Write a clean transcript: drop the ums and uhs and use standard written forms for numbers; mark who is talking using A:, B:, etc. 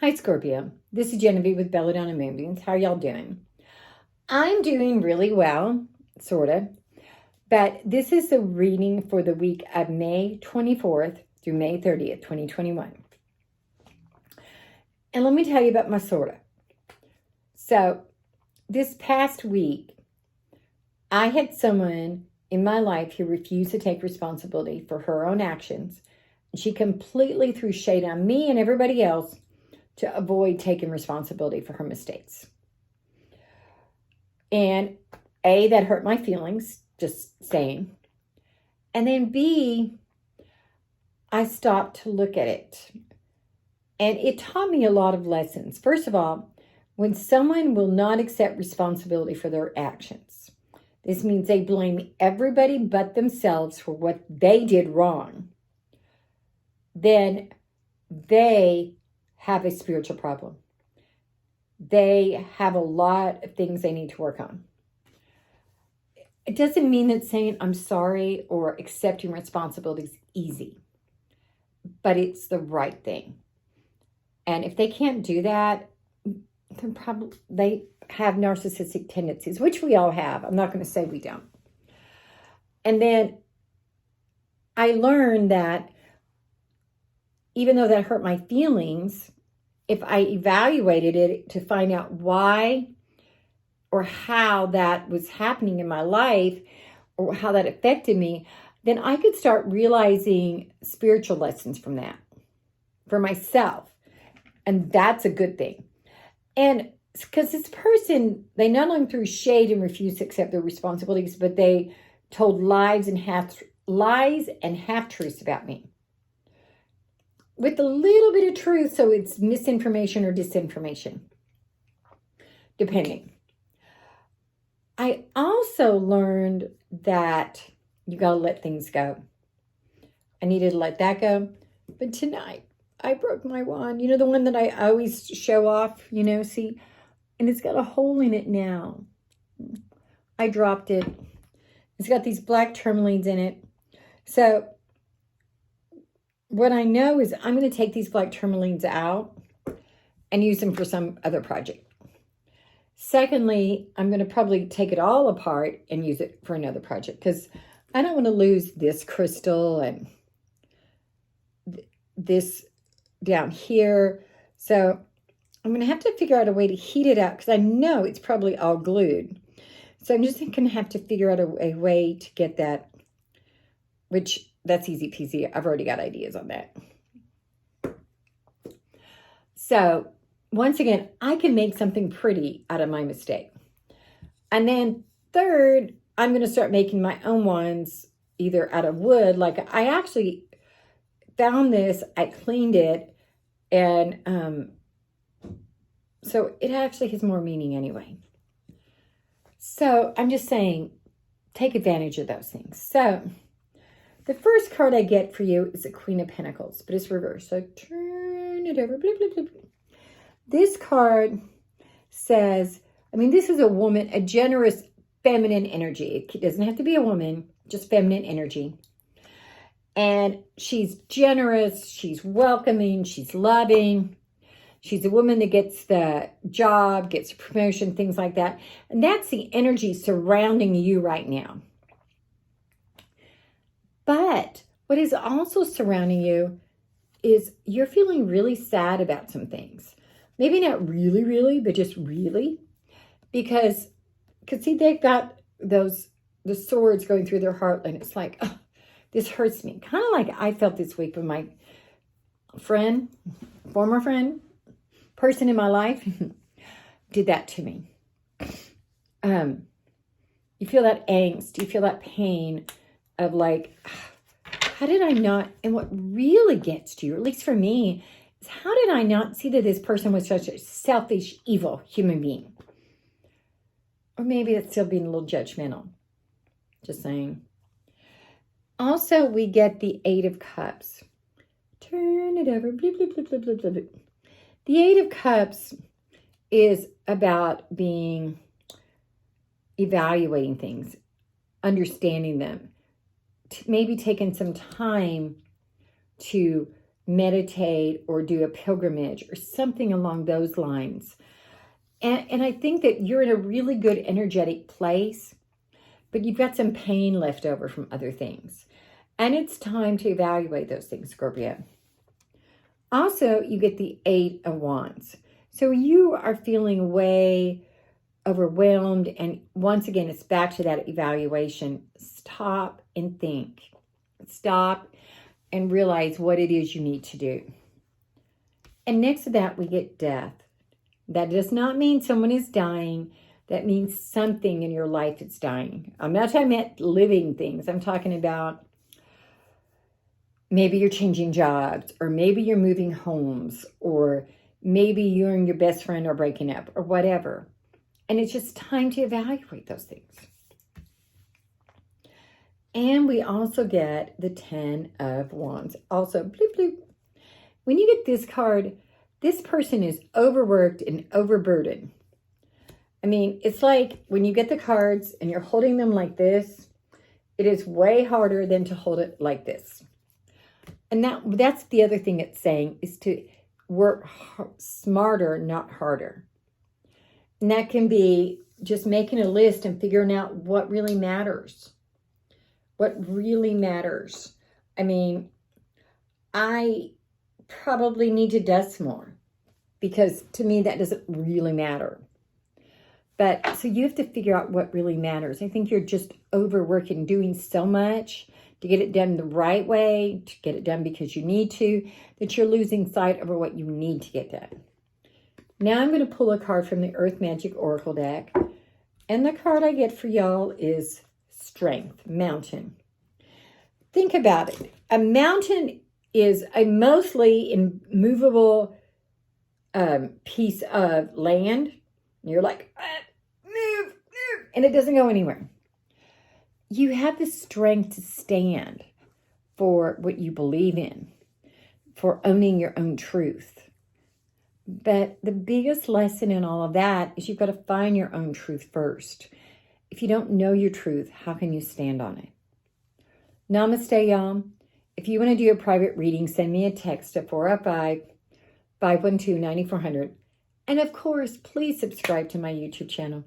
A: Hi, Scorpio. This is Genevieve with Belladonna and Moonbeams. How are y'all doing? I'm doing really well, sort of. But this is the reading for the week of May 24th through May 30th, 2021. And let me tell you about my sorta. So, this past week, I had someone in my life who refused to take responsibility for her own actions. She completely threw shade on me and everybody else to avoid taking responsibility for her mistakes. And A, that hurt my feelings, just saying. And then B, I stopped to look at it. And it taught me a lot of lessons. First of all, when someone will not accept responsibility for their actions, this means they blame everybody but themselves for what they did wrong, then they have a spiritual problem. They have a lot of things they need to work on. It doesn't mean that saying I'm sorry or accepting responsibility is easy, but it's the right thing. And if they can't do that, then probably they have narcissistic tendencies, which we all have. I'm not going to say we don't. And then I learned that even though that hurt my feelings, if I evaluated it to find out why or how that was happening in my life or how that affected me, then I could start realizing spiritual lessons from that for myself. And that's a good thing. And because this person, they not only threw shade and refused to accept their responsibilities, but they told lies and half-truths about me, with a little bit of truth, so it's misinformation or disinformation, depending. I also learned that you got to let things go. I needed to let that go. But tonight, I broke my wand. You know, the one that I always show off, see? And it's got a hole in it now. I dropped it. It's got these black tourmalines in it. So what I know is I'm going to take these black tourmalines out and use them for some other project. Secondly, I'm going to probably take it all apart and use it for another project because I don't want to lose this crystal and this down here. So I'm going to have to figure out a way to heat it out because I know it's probably all glued. So I'm just going to have to figure out a way to get that, which that's easy peasy. I've already got ideas on that. So once again, I can make something pretty out of my mistake. And then third, I'm going to start making my own ones, either out of wood. Like I actually found this, I cleaned it, and so it actually has more meaning anyway. So I'm just saying, take advantage of those things. So the first card I get for you is the Queen of Pentacles, but it's reversed. So turn it over. Blip, blip, blip. This card says, this is a woman, a generous feminine energy. It doesn't have to be a woman, just feminine energy. And she's generous, she's welcoming, she's loving. She's a woman that gets the job, gets a promotion, things like that. And that's the energy surrounding you right now. But what is also surrounding you is you're feeling really sad about some things. Maybe not really, really, but just really. Because see, they've got the swords going through their heart, and it's like, oh, this hurts me. Kind of like I felt this week when my friend, former friend, person in my life did that to me. You feel that angst, you feel that pain of like, how did I not, and what really gets to you, at least for me, is how did I not see that this person was such a selfish, evil human being? Or maybe it's still being a little judgmental. Just saying. Also, we get the Eight of Cups. Turn it over. Blip, blip, blip, blip, blip, blip. The Eight of Cups is about evaluating things, understanding them, maybe taking some time to meditate or do a pilgrimage or something along those lines. And I think that you're in a really good energetic place, but you've got some pain left over from other things. And it's time to evaluate those things, Scorpio. Also, you get the 8 of Wands. So you are feeling way overwhelmed. And once again, it's back to that evaluation. Stop and think. Stop and realize what it is you need to do. And next to that, we get death. That does not mean someone is dying. That means something in your life is dying. I'm not talking about living things. I'm talking about maybe you're changing jobs, or maybe you're moving homes, or maybe you and your best friend are breaking up, or whatever. And it's just time to evaluate those things. And we also get the 10 of Wands. Also, bloop, bloop. When you get this card, this person is overworked and overburdened. I mean, it's like when you get the cards and you're holding them like this, it is way harder than to hold it like this. And that's the other thing it's saying, is to work smarter, not harder. And that can be just making a list and figuring out what really matters. What really matters. I mean, I probably need to dust more, because to me that doesn't really matter. But so you have to figure out what really matters. I think you're just overworking, doing so much to get it done the right way, to get it done because you need to, that you're losing sight over what you need to get done. Now I'm going to pull a card from the Earth Magic Oracle deck. And the card I get for y'all is Strength, Mountain. Think about it. A mountain is a mostly immovable piece of land. You're like, move, and it doesn't go anywhere. You have the strength to stand for what you believe in, for owning your own truth. But the biggest lesson in all of that is you've got to find your own truth first. If you don't know your truth, how can you stand on it? Namaste, y'all. If you want to do a private reading, send me a text at 405-512-9400. And of course, please subscribe to my YouTube channel.